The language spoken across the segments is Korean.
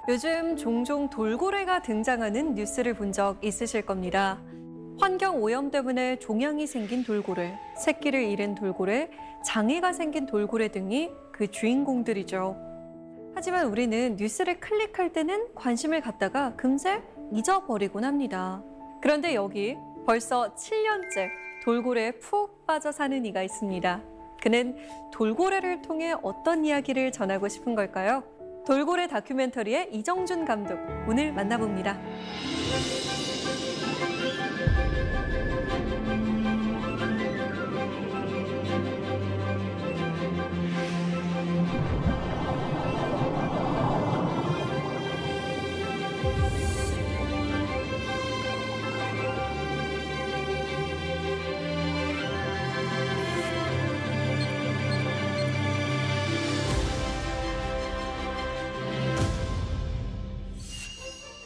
요즘 종종 돌고래가 등장하는 뉴스를 본 적 있으실 겁니다. 환경 오염 때문에 종양이 생긴 돌고래, 새끼를 잃은 돌고래, 장애가 생긴 돌고래 등이 그 주인공들이죠. 하지만 우리는 뉴스를 클릭할 때는 관심을 갖다가 금세 잊어버리곤 합니다. 그런데 여기 벌써 7년째 돌고래에 푹 빠져 사는 이가 있습니다. 그는 돌고래를 통해 어떤 이야기를 전하고 싶은 걸까요? 돌고래 다큐멘터리의 이정준 감독, 오늘 만나봅니다.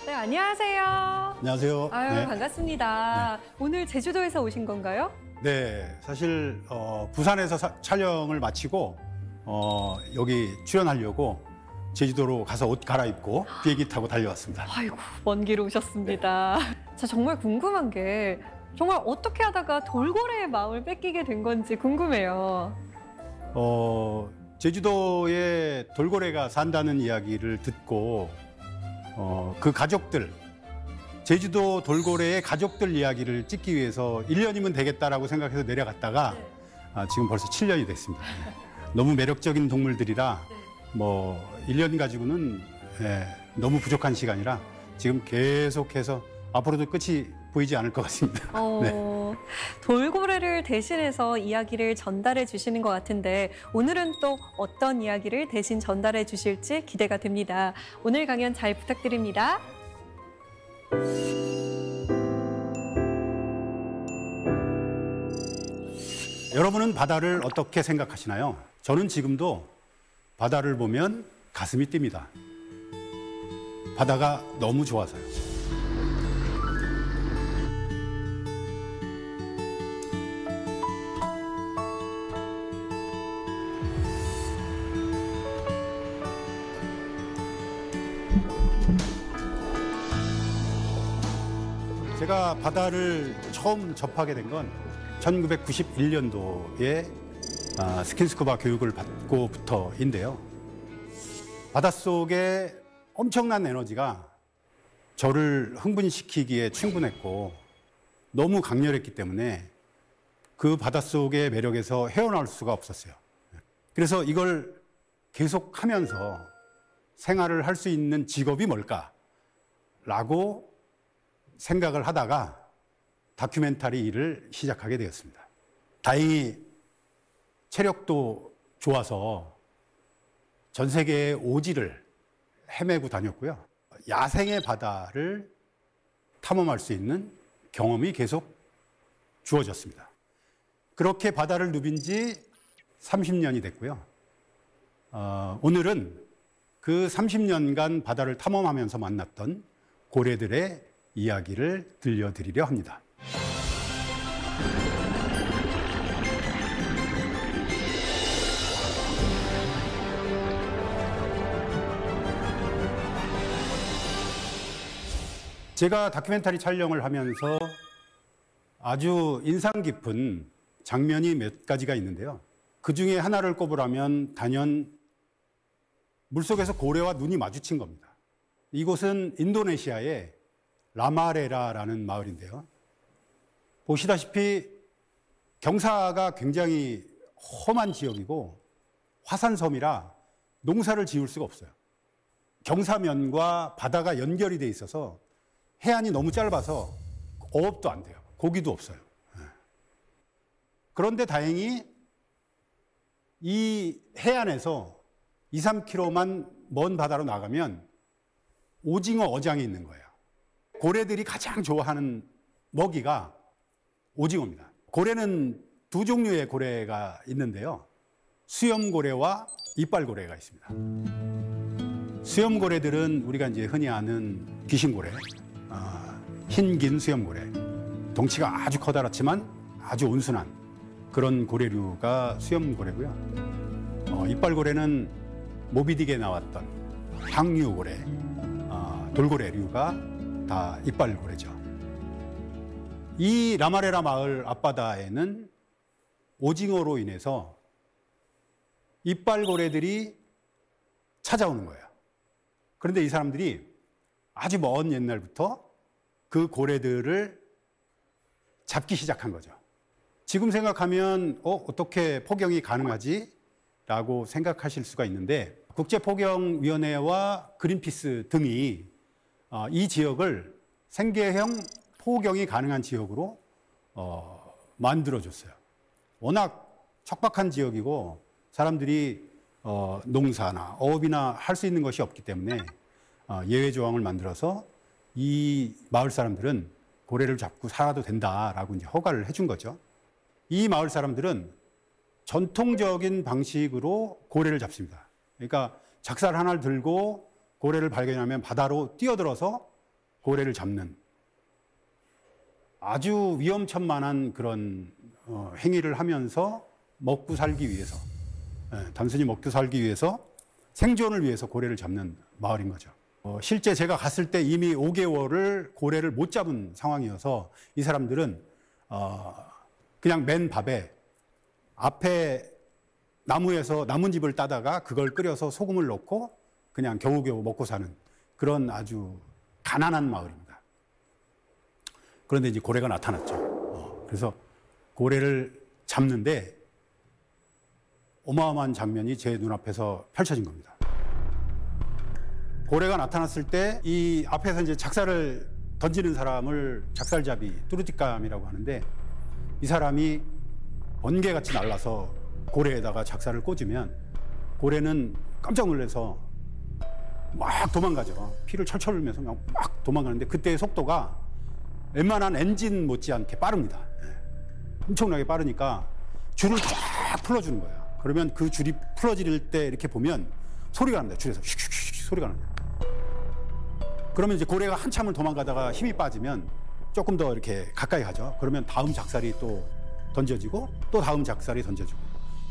네, 안녕하세요. 안녕하세요. 아유, 네. 반갑습니다. 네. 오늘 제주도에서 오신 건가요? 네, 사실 부산에서 촬영을 마치고 여기 출연하려고 제주도로 가서 옷 갈아입고 비행기 타고 달려왔습니다. 아이고, 먼 길 오셨습니다. 저 정말 궁금한 게 정말 어떻게 하다가 돌고래의 마음을 뺏기게 된 건지 궁금해요. 제주도에 돌고래가 산다는 이야기를 듣고 그 가족들, 제주도 돌고래의 가족들 이야기를 찍기 위해서 1년이면 되겠다라고 생각해서 내려갔다가 지금 벌써 7년이 됐습니다. 너무 매력적인 동물들이라 뭐 1년 가지고는 너무 부족한 시간이라 지금 계속해서 앞으로도 끝이 보이지 않을 것 같습니다. 네. 돌고래를 대신해서 이야기를 전달해 주시는 것 같은데 오늘은 또 어떤 이야기를 대신 전달해 주실지 기대가 됩니다. 오늘 강연 잘 부탁드립니다. 여러분은 바다를 어떻게 생각하시나요? 저는 지금도 바다를 보면 가슴이 뜁니다. 바다가 너무 좋아서요. 제가 바다를 처음 접하게 된 건 1991년도에 스킨스쿠버 교육을 받고부터인데요. 바닷속에 엄청난 에너지가 저를 흥분시키기에 충분했고 너무 강렬했기 때문에 그 바닷속의 매력에서 헤어나올 수가 없었어요. 그래서 이걸 계속하면서 생활을 할 수 있는 직업이 뭘까라고 생각을 하다가 다큐멘터리 일을 시작하게 되었습니다. 다행히 체력도 좋아서 전 세계의 오지를 헤매고 다녔고요. 야생의 바다를 탐험할 수 있는 경험이 계속 주어졌습니다. 그렇게 바다를 누빈 지 30년이 됐고요. 오늘은 그 30년간 바다를 탐험하면서 만났던 고래들의 이야기를 들려드리려 합니다. 제가 다큐멘터리 촬영을 하면서 아주 인상 깊은 장면이 몇 가지가 있는데요. 그 중에 하나를 꼽으라면 단연 물속에서 고래와 눈이 마주친 겁니다. 이곳은 인도네시아의 라마레라라는 마을인데요. 보시다시피 경사가 굉장히 험한 지역이고 화산섬이라 농사를 지을 수가 없어요. 경사면과 바다가 연결이 돼 있어서 해안이 너무 짧아서 어업도 안 돼요. 고기도 없어요. 그런데 다행히 이 해안에서 2, 3km만 먼 바다로 나가면 오징어 어장이 있는 거예요. 고래들이 가장 좋아하는 먹이가 오징어입니다. 고래는 두 종류의 고래가 있는데요. 수염고래와 이빨고래가 있습니다. 수염고래들은 우리가 이제 흔히 아는 귀신고래, 흰긴 수염고래. 덩치가 아주 커다랗지만 아주 온순한 그런 고래류가 수염고래고요. 이빨고래는 모비딕에 나왔던 항류고래, 돌고래류가 다 이빨고래죠. 이 라마레라 마을 앞바다에는 오징어로 인해서 이빨고래들이 찾아오는 거예요. 그런데 이 사람들이 아주 먼 옛날부터 그 고래들을 잡기 시작한 거죠. 지금 생각하면 어떻게 포경이 가능하지? 라고 생각하실 수가 있는데 국제포경위원회와 그린피스 등이 이 지역을 생계형 포경이 가능한 지역으로 만들어줬어요. 워낙 척박한 지역이고 사람들이 농사나 어업이나 할 수 있는 것이 없기 때문에 예외 조항을 만들어서 이 마을 사람들은 고래를 잡고 살아도 된다라고 이제 허가를 해준 거죠. 이 마을 사람들은 전통적인 방식으로 고래를 잡습니다. 그러니까 작살 하나를 들고 고래를 발견하면 바다로 뛰어들어서 고래를 잡는 아주 위험천만한 그런 행위를 하면서 먹고 살기 위해서, 단순히 먹고 살기 위해서 생존을 위해서 고래를 잡는 마을인 거죠. 실제 제가 갔을 때 이미 5개월을 고래를 못 잡은 상황이어서 이 사람들은 그냥 맨 밥에 앞에 나무에서 나뭇잎을 따다가 그걸 끓여서 소금을 넣고 그냥 겨우겨우 먹고 사는 그런 아주 가난한 마을입니다. 그런데 이제 고래가 나타났죠. 그래서 고래를 잡는데 어마어마한 장면이 제 눈앞에서 펼쳐진 겁니다. 고래가 나타났을 때 이 앞에서 이제 작살을 던지는 사람을 작살잡이 뚜루띠감이라고 하는데 이 사람이 번개같이 날라서 고래에다가 작살을 꽂으면 고래는 깜짝 놀라서 막 도망가죠. 피를 철철 흘면서 막 도망가는데 그때의 속도가 웬만한 엔진 못지않게 빠릅니다. 엄청나게 빠르니까 줄을 쫙 풀어주는 거예요. 그러면 그 줄이 풀어질 때 이렇게 보면 소리가 납니다. 줄에서 슉슉슉 소리가 납니다. 그러면 이제 고래가 한참을 도망가다가 힘이 빠지면 조금 더 이렇게 가까이 가죠. 그러면 다음 작살이 또 던져지고 또 다음 작살이 던져지고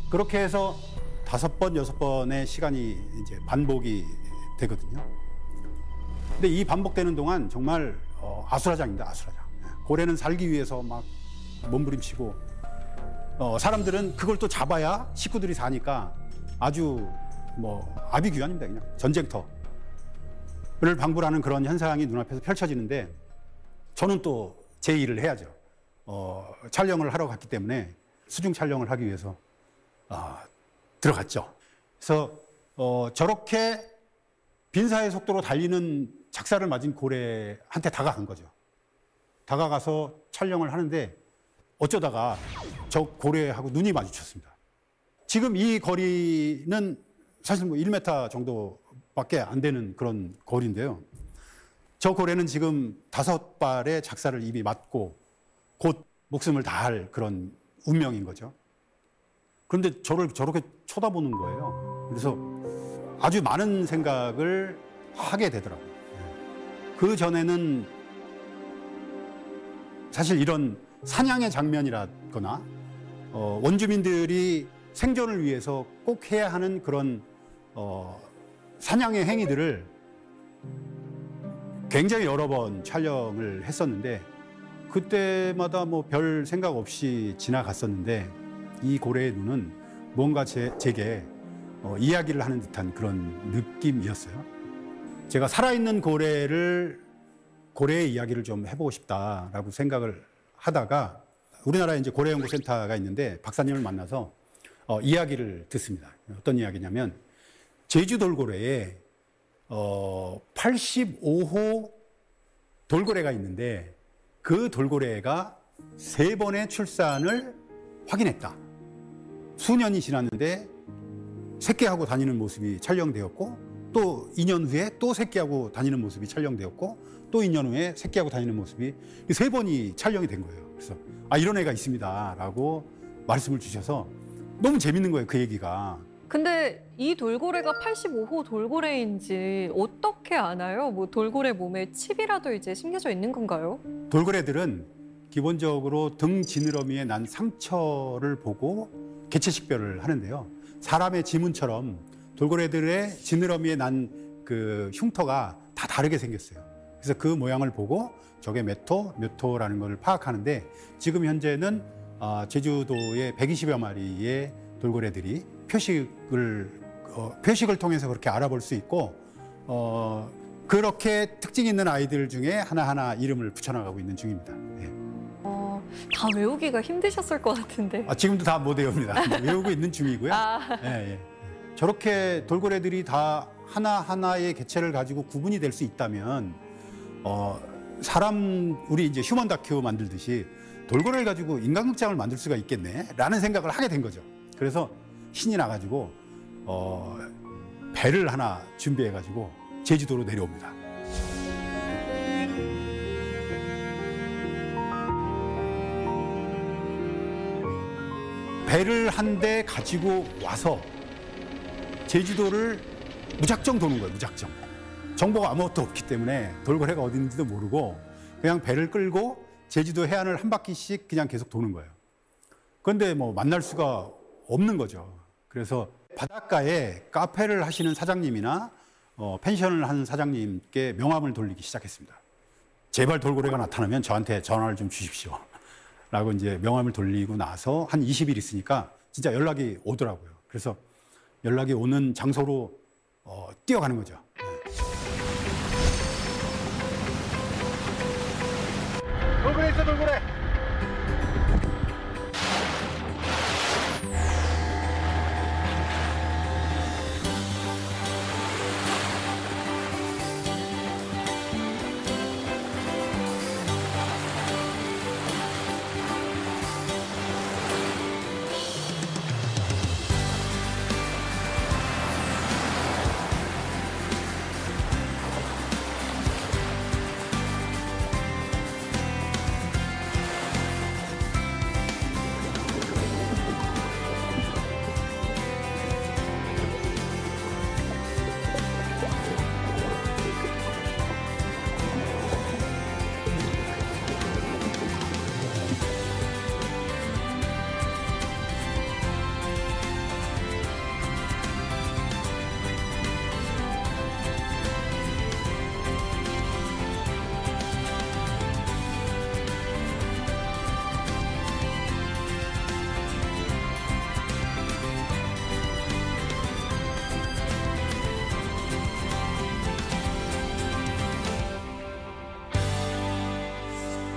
그렇게 해서 5번, 6번의 시간이 이제 반복이 되거든요. 근데 이 반복되는 동안 정말 아수라장입니다. 아수라장. 고래는 살기 위해서 막 몸부림치고 사람들은 그걸 또 잡아야 식구들이 사니까 아주 아비규환입니다. 그냥 전쟁터를 방불하는 그런 현상이 눈앞에서 펼쳐지는데 저는 또 제 일을 해야죠. 촬영을 하러 갔기 때문에 수중 촬영을 하기 위해서 들어갔죠. 그래서 저렇게 빈사의 속도로 달리는 작살을 맞은 고래한테 다가간 거죠. 다가가서 촬영을 하는데 어쩌다가 저 고래하고 눈이 마주쳤습니다. 지금 이 거리는 사실 1m 정도밖에 안 되는 그런 거리인데요. 저 고래는 지금 5발의 작살을 이미 맞고 곧 목숨을 다할 그런 운명인 거죠. 그런데 저를 저렇게 쳐다보는 거예요. 그래서 아주 많은 생각을 하게 되더라고요. 그 전에는 사실 이런 사냥의 장면이라거나 원주민들이 생존을 위해서 꼭 해야 하는 그런 사냥의 행위들을 굉장히 여러 번 촬영을 했었는데 그때마다 별 생각 없이 지나갔었는데 이 고래의 눈은 뭔가 제게 이야기를 하는 듯한 그런 느낌이었어요. 제가 살아있는 고래의 이야기를 좀 해보고 싶다라고 생각을 하다가 우리나라에 이제 고래연구센터가 있는데 박사님을 만나서 이야기를 듣습니다. 어떤 이야기냐면 제주 돌고래에 85호 돌고래가 있는데 그 돌고래가 3번의 출산을 확인했다. 수년이 지났는데 새끼하고 다니는 모습이 촬영되었고 또 2년 후에 또 새끼하고 다니는 모습이 촬영되었고 또 2년 후에 새끼하고 다니는 모습이 3번이 촬영이 된 거예요. 그래서 이런 애가 있습니다 라고 말씀을 주셔서 너무 재밌는 거예요. 그 얘기가. 근데 이 돌고래가 85호 돌고래인지 어떻게 아나요? 돌고래 몸에 칩이라도 이제 심겨져 있는 건가요? 돌고래들은 기본적으로 등 지느러미에 난 상처를 보고 개체 식별을 하는데요. 사람의 지문처럼 돌고래들의 지느러미에 난 그 흉터가 다 다르게 생겼어요. 그래서 그 모양을 보고 저게 몇 호라는 걸 파악하는데 지금 현재는 제주도에 120여 마리의 돌고래들이 표식을 통해서 그렇게 알아볼 수 있고 그렇게 특징 있는 아이들 중에 하나하나 이름을 붙여나가고 있는 중입니다. 예. 다 외우기가 힘드셨을 것 같은데. 지금도 다 못 외웁니다. 외우고 있는 중이고요. 예, 예. 저렇게 돌고래들이 다 하나하나의 개체를 가지고 구분이 될 수 있다면 우리 이제 휴먼 다큐 만들듯이 돌고래를 가지고 인간극장을 만들 수가 있겠네라는 생각을 하게 된 거죠. 그래서 신이 나가지고 배를 하나 준비해가지고 제주도로 내려옵니다. 배를 한 대 가지고 와서 제주도를 무작정 도는 거예요. 무작정. 정보가 아무것도 없기 때문에 돌고래가 어디 있는지도 모르고 그냥 배를 끌고 제주도 해안을 한 바퀴씩 그냥 계속 도는 거예요. 그런데 뭐 만날 수가 없는 거죠. 그래서 바닷가에 카페를 하시는 사장님이나 펜션을 하는 사장님께 명함을 돌리기 시작했습니다. 제발 돌고래가 나타나면 저한테 전화를 좀 주십시오. 라고 이제 명함을 돌리고 나서 한 20일 있으니까 진짜 연락이 오더라고요. 그래서 연락이 오는 장소로 뛰어가는 거죠. 돌고래 있어, 돌고래!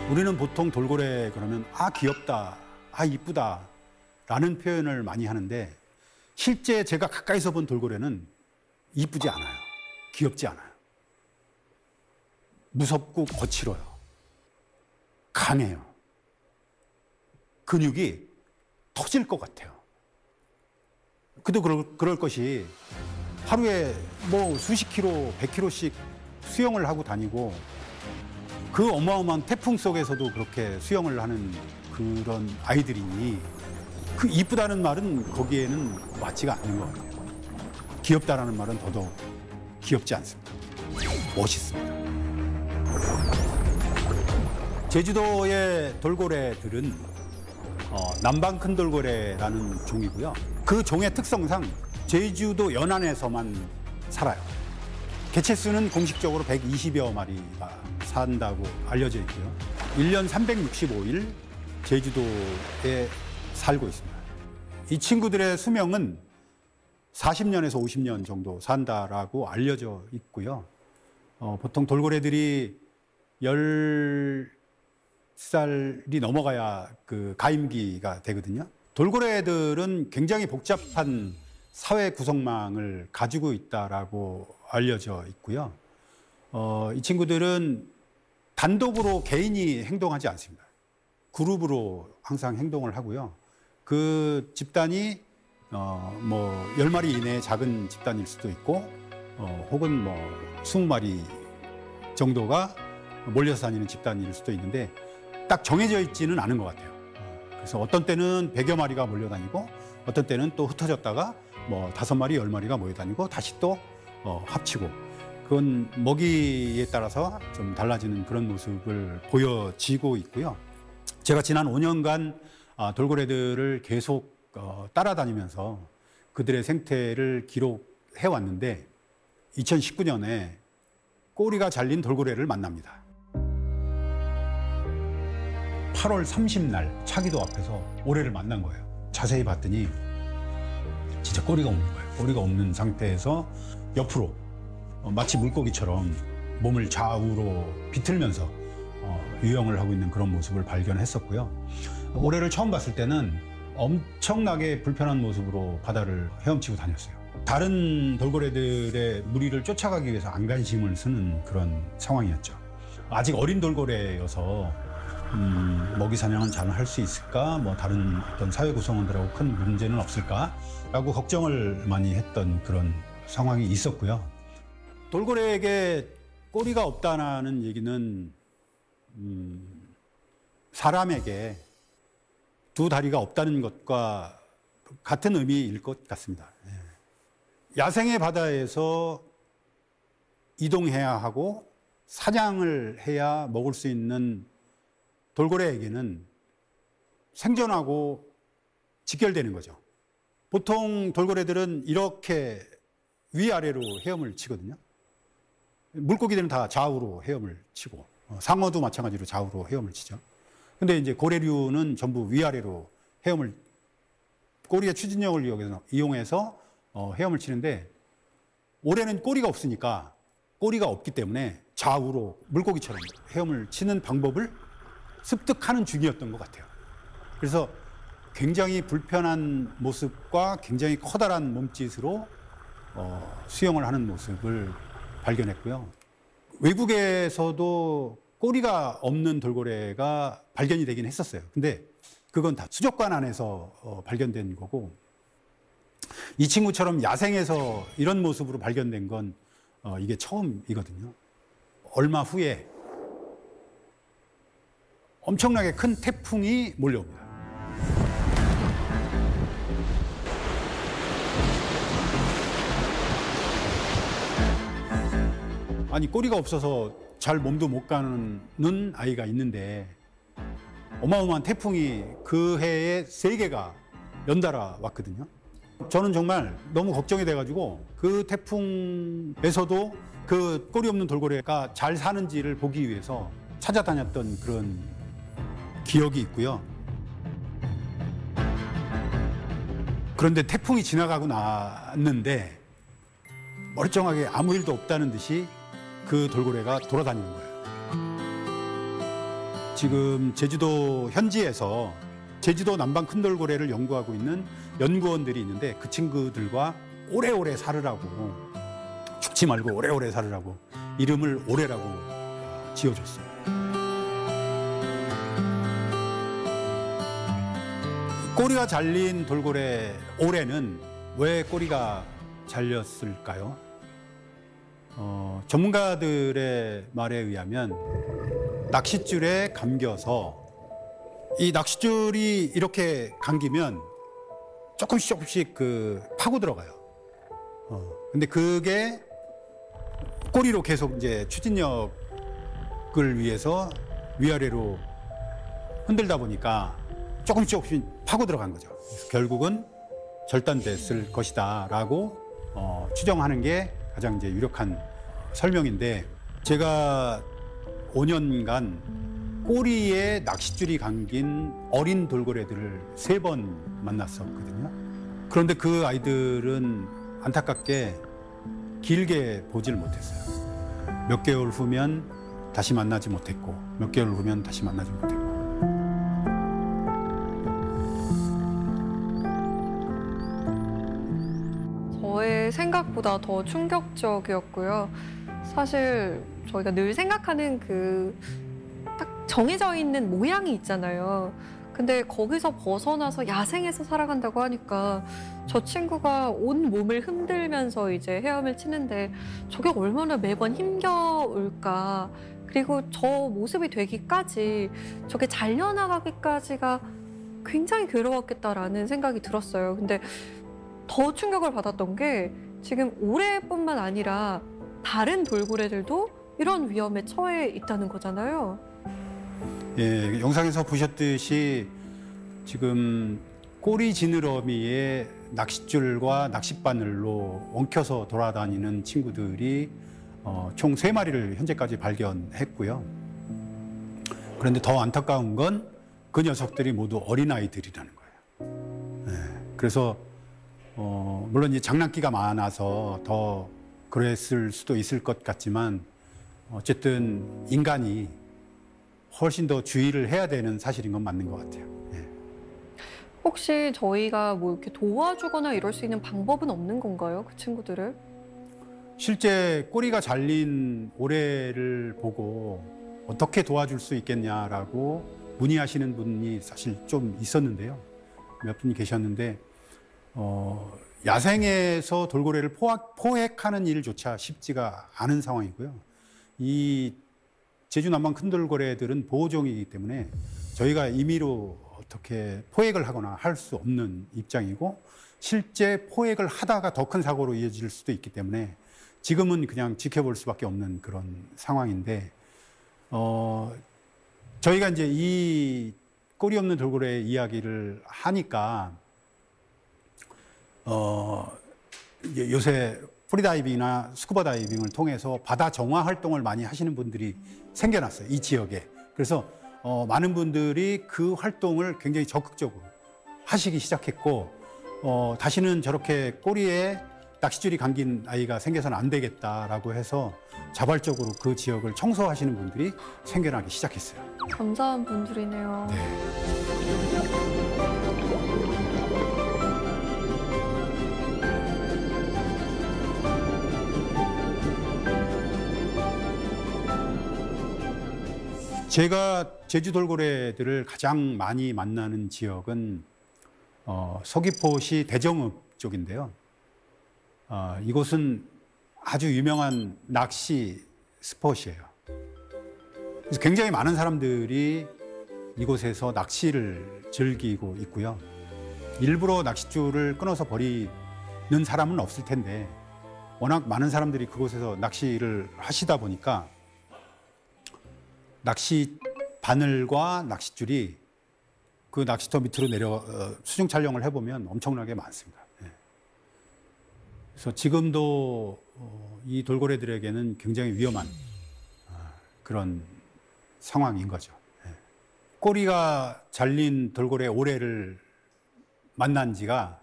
우리는 보통 돌고래 그러면 귀엽다, 이쁘다 라는 표현을 많이 하는데 실제 제가 가까이서 본 돌고래는 이쁘지 않아요. 귀엽지 않아요. 무섭고 거칠어요. 강해요. 근육이 터질 것 같아요. 그도 그럴 것이 하루에 뭐 수십 킬로, 100킬로씩 수영을 하고 다니고 그 어마어마한 태풍 속에서도 그렇게 수영을 하는 그런 아이들이니 그 이쁘다는 말은 거기에는 맞지가 않는 것 같아요. 귀엽다라는 말은 더더욱 귀엽지 않습니다. 멋있습니다. 제주도의 돌고래들은 남방 큰 돌고래라는 종이고요. 그 종의 특성상 제주도 연안에서만 살아요. 개체수는 공식적으로 120여 마리가 산다고 알려져 있고요. 1년 365일 제주도에 살고 있습니다. 이 친구들의 수명은 40년에서 50년 정도 산다라고 알려져 있고요. 보통 돌고래들이 10살이 넘어가야 그 가임기가 되거든요. 돌고래들은 굉장히 복잡한 사회 구성망을 가지고 있다라고 알려져 있고요. 이 친구들은 단독으로 개인이 행동하지 않습니다. 그룹으로 항상 행동을 하고요. 그 집단이 뭐 10마리 이내의 작은 집단일 수도 있고 혹은 뭐 20마리 정도가 몰려서 다니는 집단일 수도 있는데 딱 정해져 있지는 않은 것 같아요. 그래서 어떤 때는 100여 마리가 몰려다니고 어떤 때는 또 흩어졌다가 뭐 5마리, 10마리가 모여다니고 다시 또 합치고 그건 먹이에 따라서 좀 달라지는 그런 모습을 보여지고 있고요. 제가 지난 5년간 돌고래들을 계속 따라다니면서 그들의 생태를 기록해 왔는데 2019년에 꼬리가 잘린 돌고래를 만납니다. 8월 30날 차기도 앞에서 오래를 만난 거예요. 자세히 봤더니 진짜 꼬리가 없는 거예요. 꼬리가 없는 상태에서 옆으로 마치 물고기처럼 몸을 좌우로 비틀면서 유영을 하고 있는 그런 모습을 발견했었고요. 오래를 처음 봤을 때는 엄청나게 불편한 모습으로 바다를 헤엄치고 다녔어요. 다른 돌고래들의 무리를 쫓아가기 위해서 안간힘을 쓰는 그런 상황이었죠. 아직 어린 돌고래여서 먹이 사냥은 잘 할 수 있을까? 뭐 다른 어떤 사회 구성원들하고 큰 문제는 없을까?라고 걱정을 많이 했던 그런 상황이 있었고요. 돌고래에게 꼬리가 없다는 얘기는 사람에게 두 다리가 없다는 것과 같은 의미일 것 같습니다. 야생의 바다에서 이동해야 하고 사냥을 해야 먹을 수 있는 돌고래에게는 생존하고 직결되는 거죠. 보통 돌고래들은 이렇게 위아래로 헤엄을 치거든요. 물고기들은 다 좌우로 헤엄을 치고 상어도 마찬가지로 좌우로 헤엄을 치죠. 근데 이제 고래류는 전부 위아래로 헤엄을 꼬리의 추진력을 이용해서 헤엄을 치는데 올해는 꼬리가 없으니까 꼬리가 없기 때문에 좌우로 물고기처럼 헤엄을 치는 방법을 습득하는 중이었던 것 같아요. 그래서 굉장히 불편한 모습과 굉장히 커다란 몸짓으로 수영을 하는 모습을 발견했고요. 외국에서도 꼬리가 없는 돌고래가 발견이 되긴 했었어요. 근데 그건 다 수족관 안에서 발견된 거고 이 친구처럼 야생에서 이런 모습으로 발견된 건 이게 처음이거든요. 얼마 후에 엄청나게 큰 태풍이 몰려옵니다. 아니 꼬리가 없어서 잘 몸도 못 가는 아이가 있는데 어마어마한 태풍이 그 해에 3개가 연달아 왔거든요. 저는 정말 너무 걱정이 돼가지고 그 태풍에서도 그 꼬리 없는 돌고래가 잘 사는지를 보기 위해서 찾아다녔던 그런 기억이 있고요. 그런데 태풍이 지나가고 났는데 멀쩡하게 아무 일도 없다는 듯이 그 돌고래가 돌아다니는 거예요. 지금 제주도 현지에서 제주도 남방 큰 돌고래를 연구하고 있는 연구원들이 있는데 그 친구들과 오래오래 살으라고 죽지 말고 오래오래 살으라고 이름을 오래라고 지어줬어요. 꼬리가 잘린 돌고래 오래는 왜 꼬리가 잘렸을까요? 전문가들의 말에 의하면 낚싯줄에 감겨서 이 낚싯줄이 이렇게 감기면 조금씩 파고 들어가요. 근데 그게 꼬리로 계속 이제 추진력을 위해서 위아래로 흔들다 보니까 조금씩 파고 들어간 거죠. 그래서 결국은 절단됐을 것이다라고 추정하는 게 가장 이제 유력한 설명인데 제가 5년간 꼬리에 낚싯줄이 감긴 어린 돌고래들을 3번 만났었거든요. 그런데 그 아이들은 안타깝게 길게 보질 못했어요. 몇 개월 후면 다시 만나지 못했고 몇 개월 후면 다시 만나지 못했고 저의 생각보다 더 충격적이었고요. 사실 저희가 늘 생각하는 그 딱 정해져 있는 모양이 있잖아요. 근데 거기서 벗어나서 야생에서 살아간다고 하니까 저 친구가 온 몸을 흔들면서 이제 헤엄을 치는데 저게 얼마나 매번 힘겨울까. 그리고 저 모습이 되기까지 저게 잘려나가기까지가 굉장히 괴로웠겠다라는 생각이 들었어요. 근데 더 충격을 받았던 게 지금 올해뿐만 아니라 다른 돌고래들도 이런 위험에 처해 있다는 거잖아요. 예, 영상에서 보셨듯이 지금 꼬리 지느러미에 낚싯줄과 낚싯바늘로 엉켜서 돌아다니는 친구들이 총 3마리를 현재까지 발견했고요. 그런데 더 안타까운 건 그 녀석들이 모두 어린아이들이라는 거예요. 네, 그래서 물론 이제 장난기가 많아서 더 그랬을 수도 있을 것 같지만 어쨌든 인간이 훨씬 더 주의를 해야 되는 사실인 건 맞는 것 같아요. 네. 혹시 저희가 뭐 이렇게 도와주거나 이럴 수 있는 방법은 없는 건가요? 그 친구들을? 실제 꼬리가 잘린 오래를 보고 어떻게 도와줄 수 있겠냐라고 문의하시는 분이 사실 좀 있었는데요. 몇 분이 계셨는데 야생에서 돌고래를 포획하는 일조차 쉽지가 않은 상황이고요. 이 제주 남방 큰 돌고래들은 보호종이기 때문에 저희가 임의로 어떻게 포획을 하거나 할 수 없는 입장이고, 실제 포획을 하다가 더 큰 사고로 이어질 수도 있기 때문에 지금은 그냥 지켜볼 수밖에 없는 그런 상황인데, 저희가 이제 이 꼬리 없는 돌고래 이야기를 하니까 이제 요새 프리다이빙이나 스쿠버 다이빙을 통해서 바다 정화 활동을 많이 하시는 분들이 생겨났어요, 이 지역에. 그래서 많은 분들이 그 활동을 굉장히 적극적으로 하시기 시작했고, 다시는 저렇게 꼬리에 낚싯줄이 감긴 아이가 생겨서는 안 되겠다라고 해서 자발적으로 그 지역을 청소하시는 분들이 생겨나기 시작했어요. 감사한 분들이네요. 네. 제가 제주 돌고래들을 가장 많이 만나는 지역은 서귀포시 대정읍 쪽인데요. 이곳은 아주 유명한 낚시 스폿이에요. 그래서 굉장히 많은 사람들이 이곳에서 낚시를 즐기고 있고요. 일부러 낚싯줄을 끊어서 버리는 사람은 없을 텐데, 워낙 많은 사람들이 그곳에서 낚시를 하시다 보니까 낚시 바늘과 낚싯줄이 그 낚시터 밑으로 내려 수중 촬영을 해보면 엄청나게 많습니다. 그래서 지금도 이 돌고래들에게는 굉장히 위험한 그런 상황인 거죠. 꼬리가 잘린 돌고래 오래를 만난 지가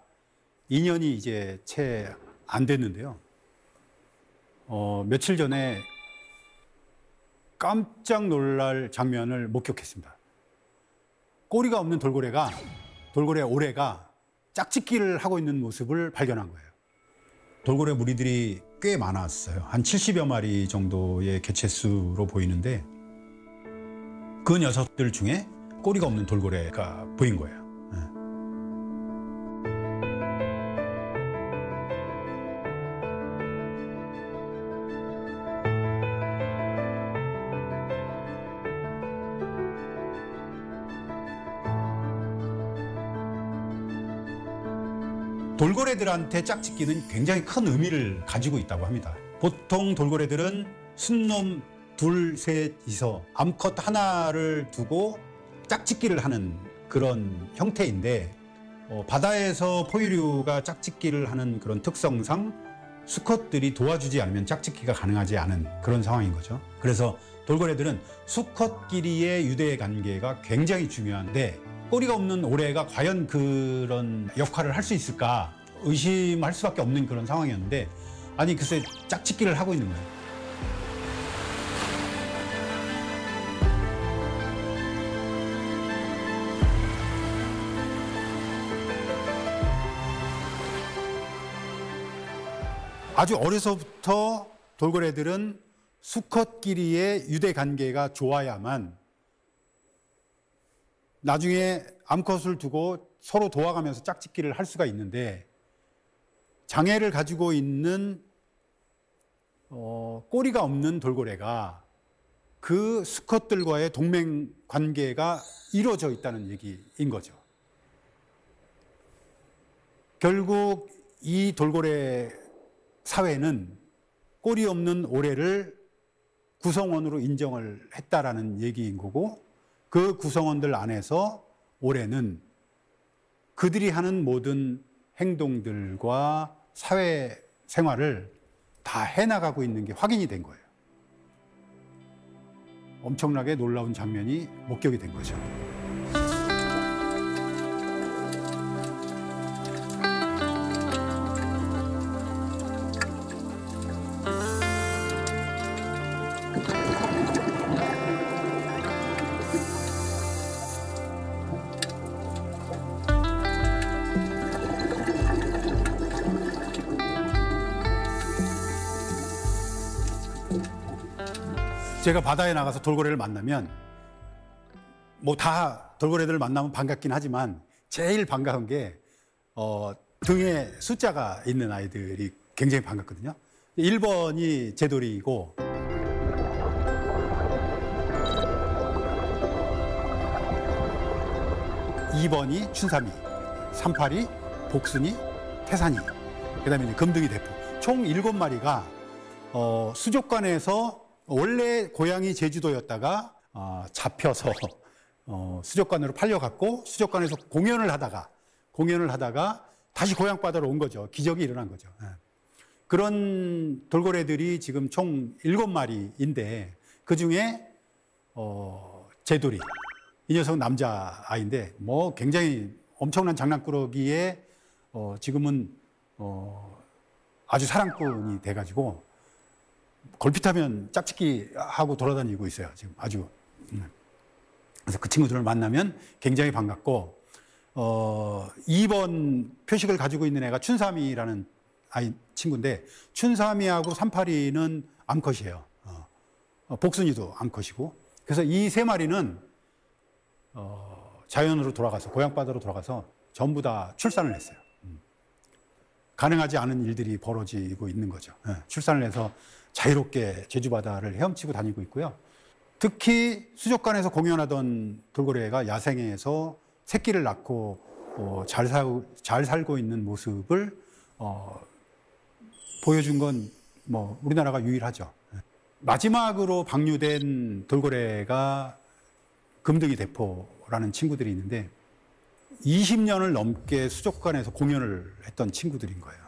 2년이 이제 채 안 됐는데요. 며칠 전에 깜짝 놀랄 장면을 목격했습니다. 꼬리가 없는 돌고래 오래가 짝짓기를 하고 있는 모습을 발견한 거예요. 돌고래 무리들이 꽤 많았어요. 한 70여 마리 정도의 개체수로 보이는데, 그 녀석들 중에 꼬리가 없는 돌고래가 보인 거예요. 돌고래들한테 짝짓기는 굉장히 큰 의미를 가지고 있다고 합니다. 보통 돌고래들은 순놈 둘, 셋이서 암컷 하나를 두고 짝짓기를 하는 그런 형태인데, 바다에서 포유류가 짝짓기를 하는 그런 특성상 수컷들이 도와주지 않으면 짝짓기가 가능하지 않은 그런 상황인 거죠. 그래서 돌고래들은 수컷끼리의 유대 관계가 굉장히 중요한데, 꼬리가 없는 오래가 과연 그런 역할을 할 수 있을까 의심할 수밖에 없는 그런 상황이었는데, 아니 글쎄 짝짓기를 하고 있는 거예요. 아주 어려서부터 돌고래들은 수컷끼리의 유대 관계가 좋아야만 나중에 암컷을 두고 서로 도와가면서 짝짓기를 할 수가 있는데, 장애를 가지고 있는 꼬리가 없는 돌고래가 그 수컷들과의 동맹 관계가 이루어져 있다는 얘기인 거죠. 결국 이 돌고래 사회는 꼬리 없는 오래를 구성원으로 인정을 했다라는 얘기인 거고, 그 구성원들 안에서 오래는 그들이 하는 모든 행동들과 사회 생활을 다 해나가고 있는 게 확인이 된 거예요. 엄청나게 놀라운 장면이 목격이 된 거죠. 제가 바다에 나가서 돌고래를 만나면 뭐 다 돌고래들을 만나면 반갑긴 하지만 제일 반가운 게 등에 숫자가 있는 아이들이 굉장히 반갑거든요. 1번이 제돌이고 2번이 춘삼이, 38이 복순이, 태산이, 그다음에 이제 금등이, 대포. 총 7마리가 수족관에서 원래 고향이 제주도였다가 잡혀서 수족관으로 팔려갔고 수족관에서 공연을 하다가 다시 고향 바다로 온 거죠. 기적이 일어난 거죠. 그런 돌고래들이 지금 총 7마리인데 그중에 제돌이, 이 녀석은 남자아이인데 뭐 굉장히 엄청난 장난꾸러기에 지금은 아주 사랑꾼이 돼가지고 걸핏하면 짝짓기 하고 돌아다니고 있어요. 지금 아주. 그래서 그 친구들을 만나면 굉장히 반갑고 2번 표식을 가지고 있는 애가 춘삼이라는 아이 친구인데 춘삼이하고 38이는 암컷이에요. 복순이도 암컷이고. 그래서 이 세 마리는 자연으로 돌아가서 고향 바다로 돌아가서 전부 다 출산을 했어요. 가능하지 않은 일들이 벌어지고 있는 거죠. 출산을 해서 자유롭게 제주 바다를 헤엄치고 다니고 있고요. 특히 수족관에서 공연하던 돌고래가 야생에서 새끼를 낳고 잘 살고 있는 모습을 보여준 건 뭐 우리나라가 유일하죠. 마지막으로 방류된 돌고래가 금등이, 대포라는 친구들이 있는데 20년을 넘게 수족관에서 공연을 했던 친구들인 거예요.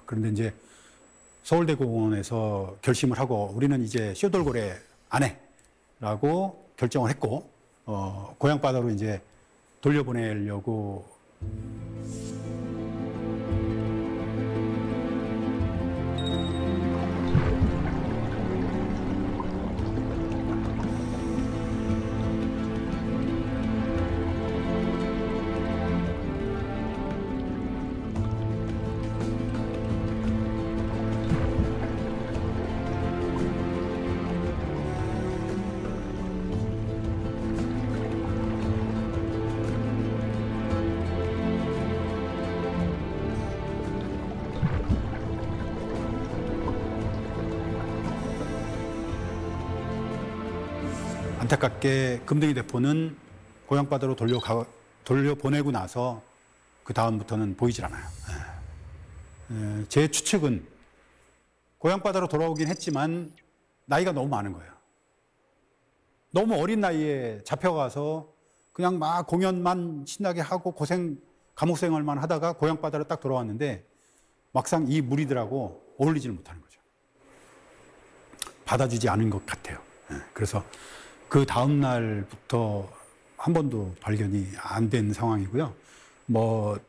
그런데 이제 서울대공원에서 결심을 하고 우리는 이제 쇼돌고래 안 해라고 결정을 했고 고향 바다로 이제 돌려보내려고 안타깝게 금등이, 대포는 고향 바다로 돌려보내고 나서 그 다음부터는 보이질 않아요. 제 추측은 고향 바다로 돌아오긴 했지만 나이가 너무 많은 거예요. 너무 어린 나이에 잡혀가서 그냥 막 공연만 신나게 하고 감옥 생활만 하다가 고향 바다로 딱 돌아왔는데 막상 이 무리들하고 어울리지는 못하는 거죠. 받아주지 않은 것 같아요. 그래서 그 다음 날부터 한 번도 발견이 안 된 상황이고요. 뭐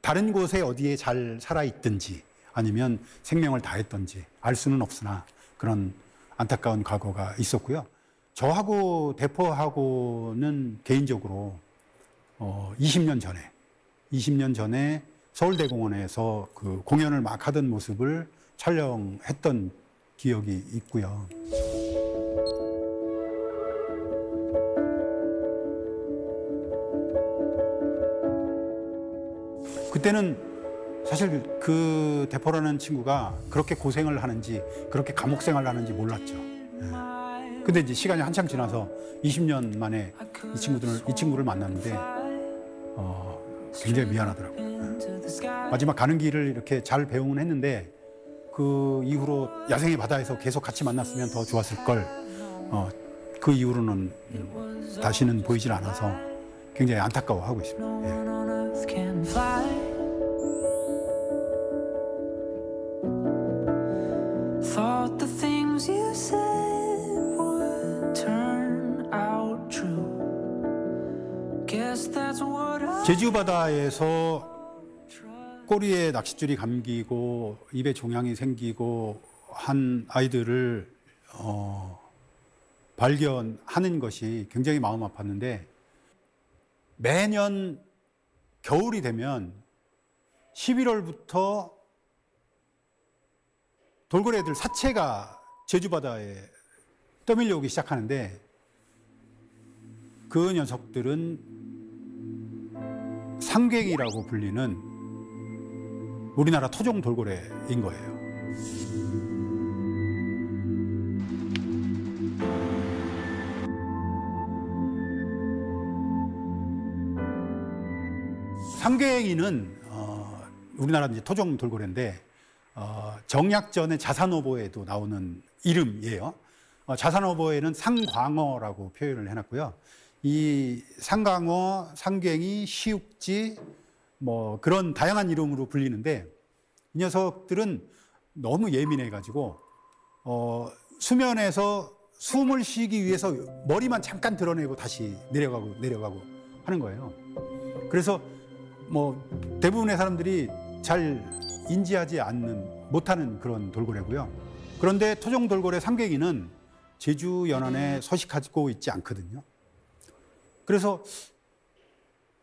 다른 곳에 어디에 잘 살아있든지 아니면 생명을 다했든지 알 수는 없으나 그런 안타까운 과거가 있었고요. 저하고 대포하고는 개인적으로 20년 전에 서울대공원에서 그 공연을 막 하던 모습을 촬영했던 기억이 있고요. 그때는 사실 그 대포라는 친구가 그렇게 고생을 하는지 그렇게 감옥 생활을 하는지 몰랐죠. 근데 이제 시간이 한참 지나서 20년 만에 이 친구를 만났는데 굉장히 미안하더라고요. 마지막 가는 길을 이렇게 잘 배웅은 했는데 그 이후로 야생의 바다에서 계속 같이 만났으면 더 좋았을 걸. 그 이후로는 다시는 보이질 않아서 굉장히 안타까워하고 있습니다. 제주 바다에서 꼬리에 낚싯줄이 감기고 입에 종양이 생기고 한 아이들을 발견하는 것이 굉장히 마음 아팠는데, 매년 겨울이 되면 11월부터 돌고래들 사체가 제주 바다에 떠밀려오기 시작하는데, 그 녀석들은 상갱이라고 불리는 우리나라 토종 돌고래인 거예요. 상갱이는 우리나라 이제 토종 돌고래인데, 정약전의 자산어보에도 나오는 이름이에요. 자산어보에는 상광어라고 표현을 해놨고요. 이 상광어, 상갱이, 시육지 뭐 그런 다양한 이름으로 불리는데, 이 녀석들은 너무 예민해가지고 수면에서 숨을 쉬기 위해서 머리만 잠깐 드러내고 다시 내려가고 하는 거예요. 그래서 뭐 대부분의 사람들이 잘 인지하지 못하는 그런 돌고래고요. 그런데 토종 돌고래 상갱이는 제주 연안에 서식하고 있지 않거든요. 그래서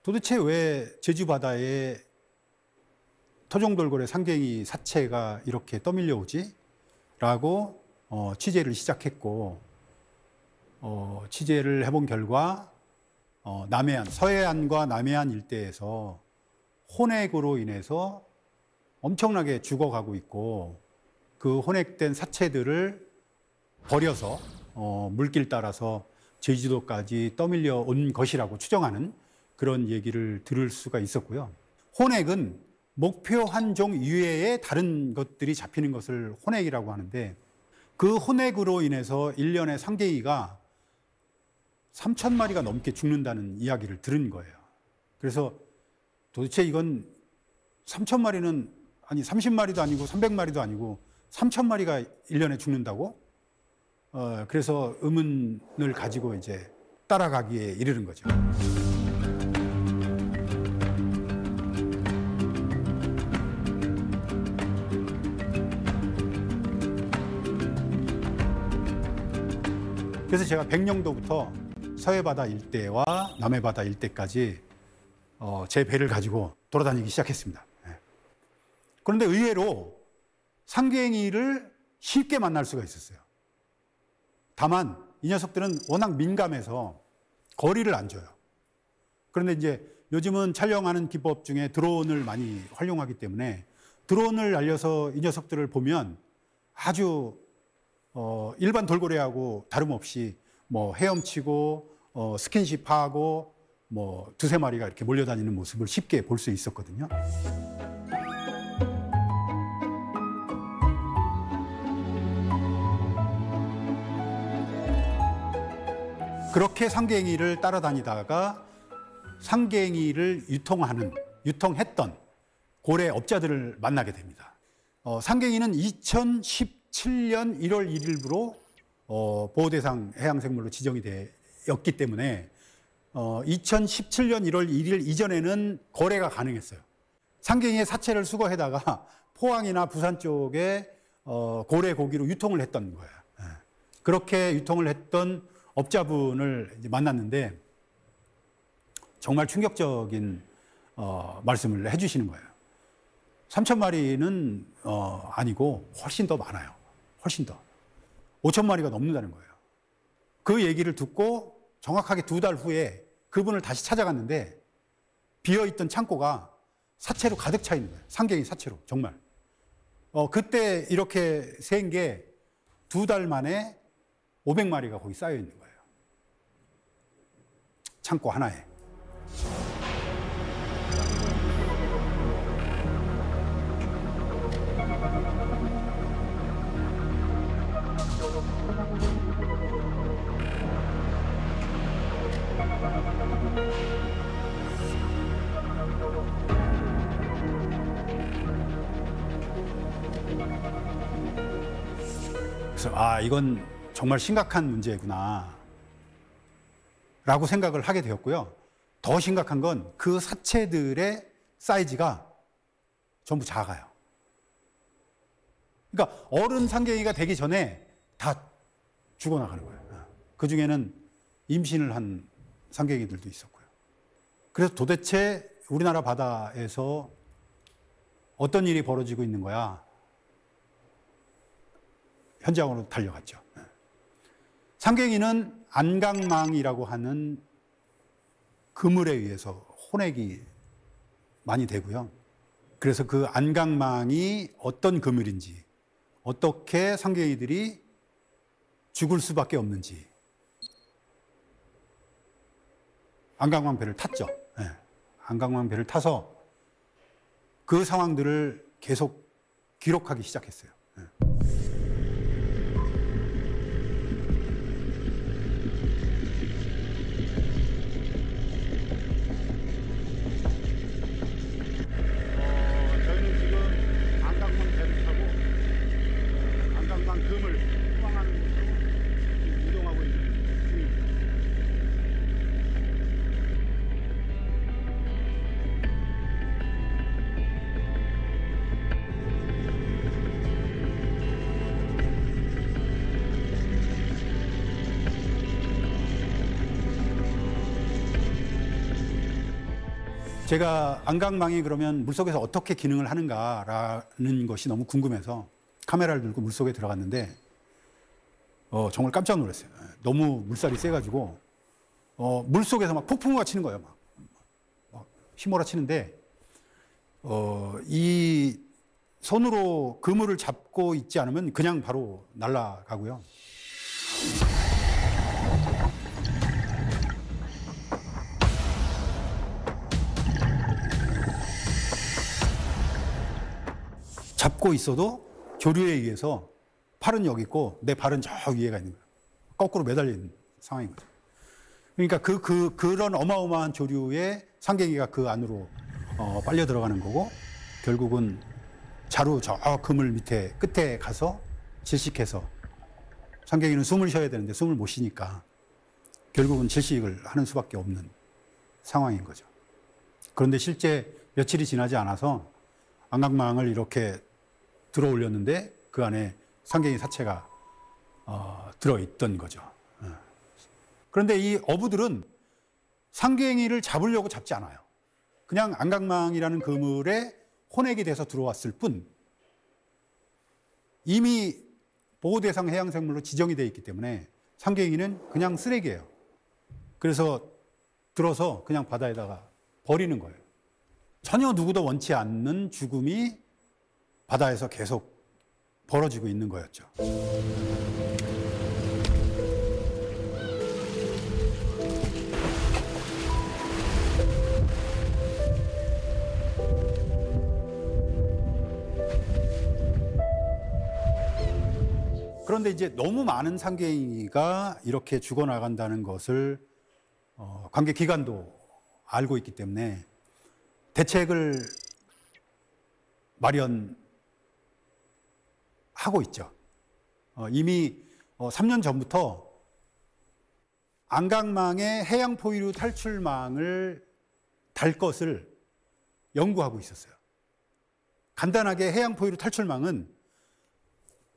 도대체 왜 제주 바다에 토종 돌고래 상갱이 사체가 이렇게 떠밀려 오지? 라고 취재를 시작했고, 취재를 해본 결과 남해안, 서해안과 남해안 일대에서 혼액으로 인해서 엄청나게 죽어가고 있고, 그 혼액된 사체들을 버려서 물길 따라서 제주도까지 떠밀려 온 것이라고 추정하는 그런 얘기를 들을 수가 있었고요. 혼액은 목표 한 종 이외에 다른 것들이 잡히는 것을 혼액이라고 하는데, 그 혼액으로 인해서 1년에 상갱이가 3,000마리가 넘게 죽는다는 이야기를 들은 거예요. 그래서 도대체 이건 3,000마리는 아니 30마리도 아니고 300마리도 아니고 3,000마리가 1년에 죽는다고? 그래서 의문을 가지고 이제 따라가기에 이르는 거죠. 그래서 제가 백령도부터 서해바다 일대와 남해바다 일대까지 제 배를 가지고 돌아다니기 시작했습니다. 그런데 의외로 상갱이를 쉽게 만날 수가 있었어요. 다만 이 녀석들은 워낙 민감해서 거리를 안 줘요. 그런데 이제 요즘은 촬영하는 기법 중에 드론을 많이 활용하기 때문에 드론을 날려서 이 녀석들을 보면 아주 일반 돌고래하고 다름없이 뭐 헤엄치고 스킨십하고 뭐 두세 마리가 이렇게 몰려다니는 모습을 쉽게 볼 수 있었거든요. 그렇게 상갱이를 따라다니다가 상갱이를 유통했던 고래 업자들을 만나게 됩니다. 상갱이는 2017년 1월 1일부로 보호대상 해양생물로 지정이 되었기 때문에 2017년 1월 1일 이전에는 거래가 가능했어요. 상갱이의 사체를 수거해다가 포항이나 부산 쪽에 고래 고기로 유통을 했던 거예요. 그렇게 유통을 했던 업자분을 이제 만났는데 정말 충격적인 말씀을 해주시는 거예요. 3,000마리는 아니고 훨씬 더 많아요. 훨씬 더. 5,000마리가 넘는다는 거예요. 그 얘기를 듣고 정확하게 2달 후에 그분을 다시 찾아갔는데 비어있던 창고가 사체로 가득 차 있는 거예요. 상갱이 사체로, 정말. 그때 이렇게 센 게 2달 만에 500마리가 거기 쌓여 있는 거예요. 창고 하나에. 그래서 이건 정말 심각한 문제구나 라고 생각을 하게 되었고요. 더 심각한 건 그 사체들의 사이즈가 전부 작아요. 그러니까 어른 상갱이가 되기 전에 다 죽어나가는 거예요. 그 중에는 임신을 한 상갱이들도 있었고요. 그래서 도대체 우리나라 바다에서 어떤 일이 벌어지고 있는 거야? 현장으로 달려갔죠. 상갱이는 안강망이라고 하는 그물에 의해서 혼액이 많이 되고요. 그래서 그 안강망이 어떤 그물인지, 어떻게 상갱이들이 죽을 수밖에 없는지 안강망 배를 탔죠. 네. 안강망 배를 타서 그 상황들을 계속 기록하기 시작했어요. 네. 저희는 지금 안강망 배를 타고 안강망 금을 포항하는 곳으로 이동하고 있는 중입니다. 제가 안강망이 그러면 물속에서 어떻게 기능을 하는가라는 것이 너무 궁금해서 카메라를 들고 물속에 들어갔는데 정말 깜짝 놀랐어요. 너무 물살이 세가지고 물속에서 막 폭풍우가 치는 거예요. 막 휘몰아 치는데 이 손으로 그물을 잡고 있지 않으면 그냥 바로 날아가고요. 잡고 있어도 조류에 의해서 팔은 여기 있고 내 발은 저 위에가 있는 거예요. 거꾸로 매달려 있는 상황인 거죠. 그러니까 그런 어마어마한 조류에 상갱이가 그 안으로 빨려 들어가는 거고 결국은 자루 저 그물 밑에 끝에 가서 질식해서 상갱이는 숨을 쉬어야 되는데 숨을 못 쉬니까 결국은 질식을 하는 수밖에 없는 상황인 거죠. 그런데 실제 며칠이 지나지 않아서 안강망을 이렇게 들어 올렸는데 그 안에 상갱이 사체가 들어있던 거죠. 그런데 이 어부들은 상갱이를 잡으려고 잡지 않아요. 그냥 안강망이라는 그물에 혼액이 돼서 들어왔을 뿐 이미 보호대상 해양생물로 지정이 되어 있기 때문에 상갱이는 그냥 쓰레기예요. 그래서 들어서 그냥 바다에다가 버리는 거예요. 전혀 누구도 원치 않는 죽음이 바다에서 계속 벌어지고 있는 거였죠. 그런데 이제 너무 많은 상갱이가 이렇게 죽어나간다는 것을 관계 기관도 알고 있기 때문에 대책을 마련하고 있죠. 이미 3년 전부터 안강망에 해양 포유류 탈출망을 달 것을 연구하고 있었어요. 간단하게 해양 포유류 탈출망은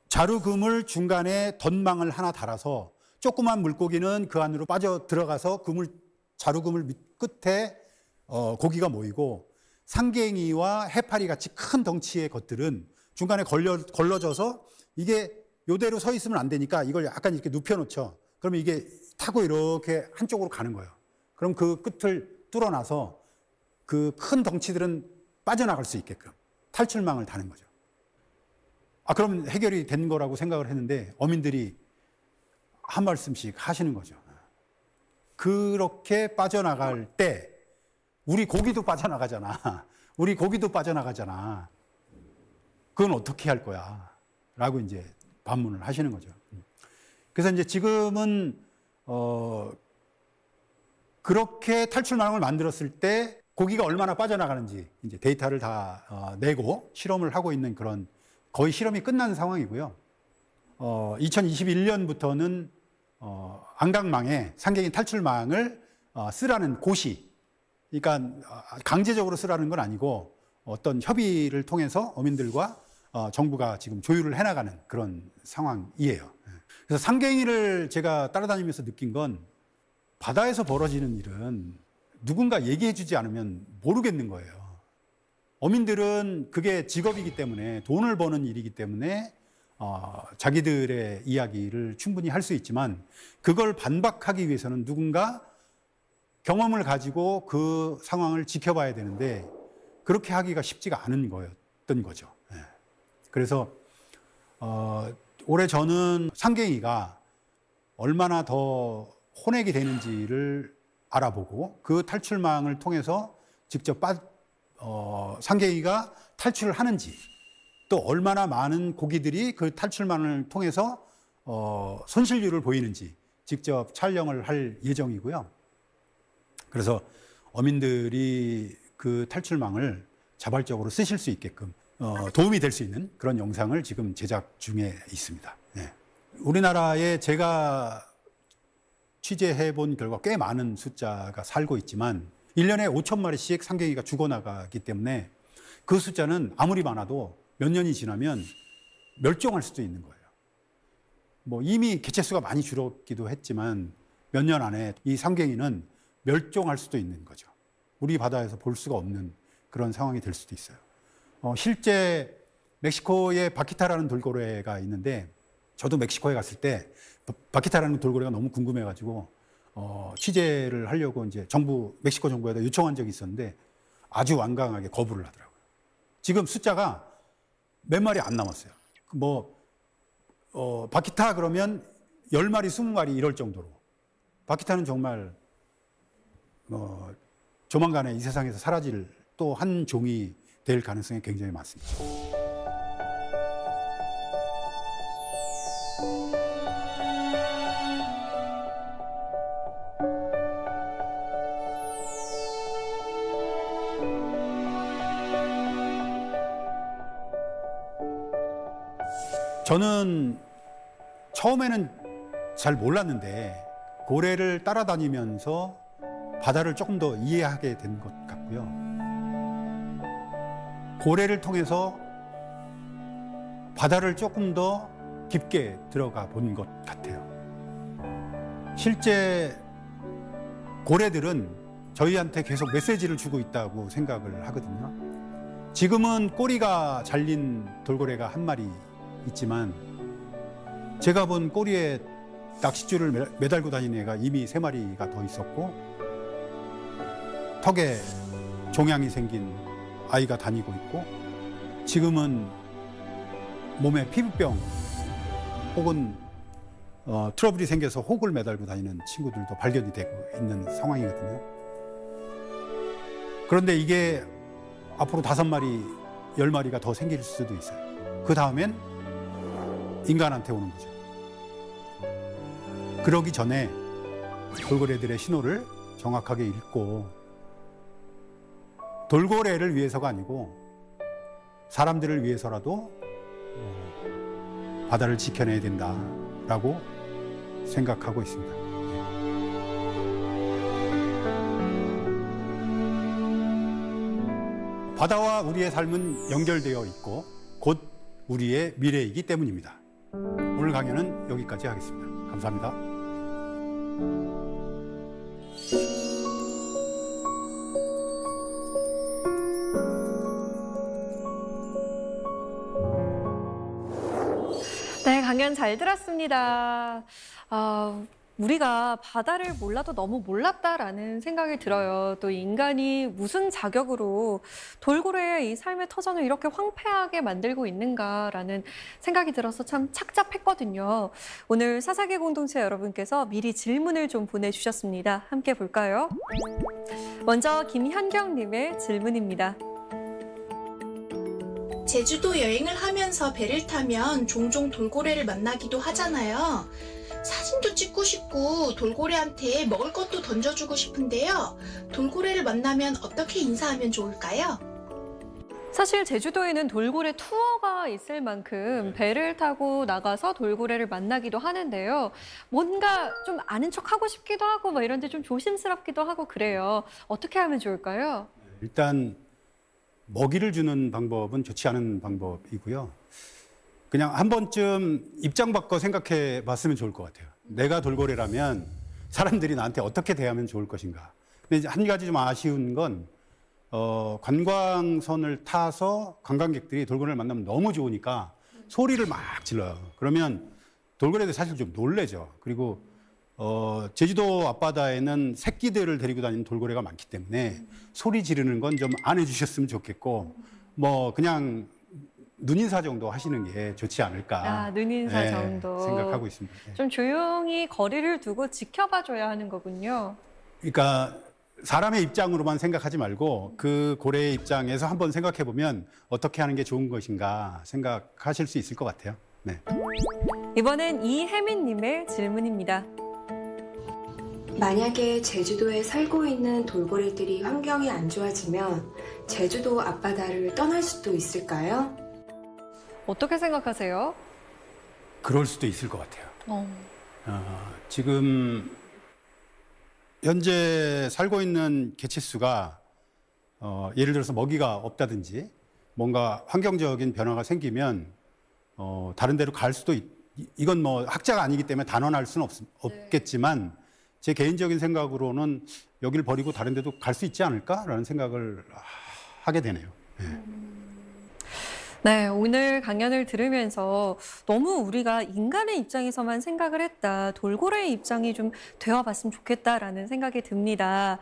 자루그물 중간에 덧망을 하나 달아서 조그만 물고기는 그 안으로 빠져 들어가서 자루그물 끝에 고기가 모이고 상갱이와 해파리 같이 큰 덩치의 것들은 중간에 걸러져서 이게 요대로 서 있으면 안 되니까 이걸 약간 이렇게 눕혀놓죠. 그러면 이게 타고 이렇게 한쪽으로 가는 거예요. 그럼 그 끝을 뚫어놔서 그 큰 덩치들은 빠져나갈 수 있게끔 탈출망을 다는 거죠. 그럼 해결이 된 거라고 생각을 했는데 어민들이 한 말씀씩 하시는 거죠. 그렇게 빠져나갈 때 우리 고기도 빠져나가잖아. 우리 고기도 빠져나가잖아. 그건 어떻게 할 거야? 라고 이제 반문을 하시는 거죠. 그래서 이제 지금은 그렇게 탈출망을 만들었을 때 고기가 얼마나 빠져나가는지 이제 데이터를 다 내고 실험을 하고 있는 그런 거의 실험이 끝난 상황이고요. 2021년부터는 안강망에 상갱이 탈출망을 쓰라는 고시 그러니까 강제적으로 쓰라는 건 아니고 어떤 협의를 통해서 어민들과 정부가 지금 조율을 해나가는 그런 상황이에요. 그래서 상갱이를 제가 따라다니면서 느낀 건 바다에서 벌어지는 일은 누군가 얘기해 주지 않으면 모르겠는 거예요. 어민들은 그게 직업이기 때문에 돈을 버는 일이기 때문에 자기들의 이야기를 충분히 할 수 있지만 그걸 반박하기 위해서는 누군가 경험을 가지고 그 상황을 지켜봐야 되는데 그렇게 하기가 쉽지가 않은 거였던 거죠. 그래서 올해 저는 상갱이가 얼마나 더 혼액이 되는지를 알아보고 그 탈출망을 통해서 직접 상갱이가 탈출을 하는지 또 얼마나 많은 고기들이 그 탈출망을 통해서 손실률을 보이는지 직접 촬영을 할 예정이고요. 그래서 어민들이 그 탈출망을 자발적으로 쓰실 수 있게끔 도움이 될 수 있는 그런 영상을 지금 제작 중에 있습니다. 네. 우리나라에 제가 취재해 본 결과 꽤 많은 숫자가 살고 있지만 1년에 5천 마리씩 상갱이가 죽어나가기 때문에 그 숫자는 아무리 많아도 몇 년이 지나면 멸종할 수도 있는 거예요. 뭐 이미 개체수가 많이 줄었기도 했지만 몇 년 안에 이 상갱이는 멸종할 수도 있는 거죠. 우리 바다에서 볼 수가 없는 그런 상황이 될 수도 있어요. 실제 멕시코에 바키타라는 돌고래가 있는데 저도 멕시코에 갔을 때 바키타라는 돌고래가 너무 궁금해가지고 취재를 하려고 이제 멕시코 정부에다 요청한 적이 있었는데 아주 완강하게 거부를 하더라고요. 지금 숫자가 몇 마리 안 남았어요. 바키타 그러면 10마리, 20마리 이럴 정도로. 바키타는 정말 조만간에 이 세상에서 사라질 또 한 종이 될 가능성이 굉장히 많습니다. 저는 처음에는 잘 몰랐는데 고래를 따라다니면서 바다를 조금 더 이해하게 된 것 같고요. 고래를 통해서 바다를 조금 더 깊게 들어가 본 것 같아요. 실제 고래들은 저희한테 계속 메시지를 주고 있다고 생각을 하거든요. 지금은 꼬리가 잘린 돌고래가 한 마리 있지만 제가 본 꼬리에 낚싯줄을 매달고 다니는 애가 이미 3마리가 더 있었고 턱에 종양이 생긴 아이가 다니고 있고 지금은 몸에 피부병 혹은 트러블이 생겨서 혹을 매달고 다니는 친구들도 발견이 되고 있는 상황이거든요. 그런데 이게 앞으로 5마리, 10마리가 더 생길 수도 있어요. 그 다음엔 인간한테 오는 거죠. 그러기 전에 돌고래들의 신호를 정확하게 읽고 돌고래를 위해서가 아니고 사람들을 위해서라도 바다를 지켜내야 된다라고 생각하고 있습니다. 바다와 우리의 삶은 연결되어 있고 곧 우리의 미래이기 때문입니다. 오늘 강연은 여기까지 하겠습니다. 감사합니다. 네, 강연 잘 들었습니다. 우리가 바다를 몰라도 너무 몰랐다라는 생각이 들어요. 또 인간이 무슨 자격으로 돌고래의 이 삶의 터전을 이렇게 황폐하게 만들고 있는가라는 생각이 들어서 참 착잡했거든요. 오늘 사사기 공동체 여러분께서 미리 질문을 좀 보내주셨습니다. 함께 볼까요? 먼저 김현경님의 질문입니다. 제주도 여행을 하면서 배를 타면 종종 돌고래를 만나기도 하잖아요. 사진도 찍고 싶고 돌고래한테 먹을 것도 던져주고 싶은데요. 돌고래를 만나면 어떻게 인사하면 좋을까요? 사실 제주도에는 돌고래 투어가 있을 만큼 배를 타고 나가서 돌고래를 만나기도 하는데요. 뭔가 좀 아는 척하고 싶기도 하고 뭐 이런데 좀 조심스럽기도 하고 그래요. 어떻게 하면 좋을까요? 일단 먹이를 주는 방법은 좋지 않은 방법이고요. 그냥 한 번쯤 입장 바꿔 생각해 봤으면 좋을 것 같아요. 내가 돌고래라면 사람들이 나한테 어떻게 대하면 좋을 것인가. 근데 이제 한 가지 좀 아쉬운 건 관광선을 타서 관광객들이 돌고래를 만나면 너무 좋으니까 소리를 막 질러요. 그러면 돌고래들 사실 좀 놀래죠. 그리고 제주도 앞바다에는 새끼들을 데리고 다니는 돌고래가 많기 때문에 소리 지르는 건 좀 안 해주셨으면 좋겠고, 뭐 그냥 눈인사 정도 하시는 게 좋지 않을까. 눈인사 네, 정도. 생각하고 있습니다. 네. 좀 조용히 거리를 두고 지켜봐줘야 하는 거군요. 그러니까 사람의 입장으로만 생각하지 말고 그 고래의 입장에서 한번 생각해 보면 어떻게 하는 게 좋은 것인가 생각하실 수 있을 것 같아요. 네. 이번엔 이혜민님의 질문입니다. 만약에 제주도에 살고 있는 돌고래들이 환경이 안 좋아지면 제주도 앞바다를 떠날 수도 있을까요? 어떻게 생각하세요? 그럴 수도 있을 것 같아요. 지금 현재 살고 있는 개체수가 예를 들어서 먹이가 없다든지 뭔가 환경적인 변화가 생기면 다른 데로 갈 수도 이건 뭐 학자가 아니기 때문에 단언할 수는 없겠지만 제 개인적인 생각으로는 여기를 버리고 다른 데도 갈 수 있지 않을까라는 생각을 하게 되네요. 네. 네, 오늘 강연을 들으면서 너무 우리가 인간의 입장에서만 생각을 했다. 돌고래의 입장이 좀 되어봤으면 좋겠다라는 생각이 듭니다.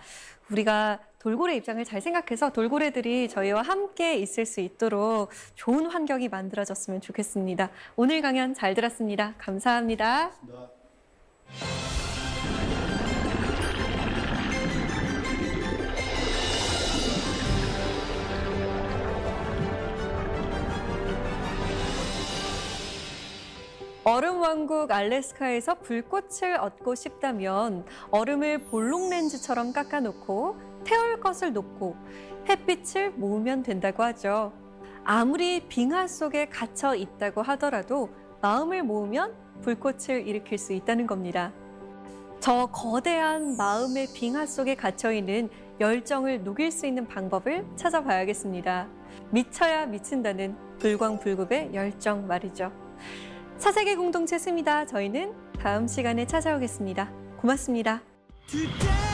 우리가 돌고래 입장을 잘 생각해서 돌고래들이 저희와 함께 있을 수 있도록 좋은 환경이 만들어졌으면 좋겠습니다. 오늘 강연 잘 들었습니다. 감사합니다. 얼음 왕국 알래스카에서 불꽃을 얻고 싶다면 얼음을 볼록 렌즈처럼 깎아놓고 태울 것을 놓고 햇빛을 모으면 된다고 하죠. 아무리 빙하 속에 갇혀 있다고 하더라도 마음을 모으면 불꽃을 일으킬 수 있다는 겁니다. 저 거대한 마음의 빙하 속에 갇혀 있는 열정을 녹일 수 있는 방법을 찾아봐야겠습니다. 미쳐야 미친다는 불광불급의 열정 말이죠. 차세계 공동체 스미다. 저희는 다음 시간에 찾아오겠습니다. 고맙습니다. Today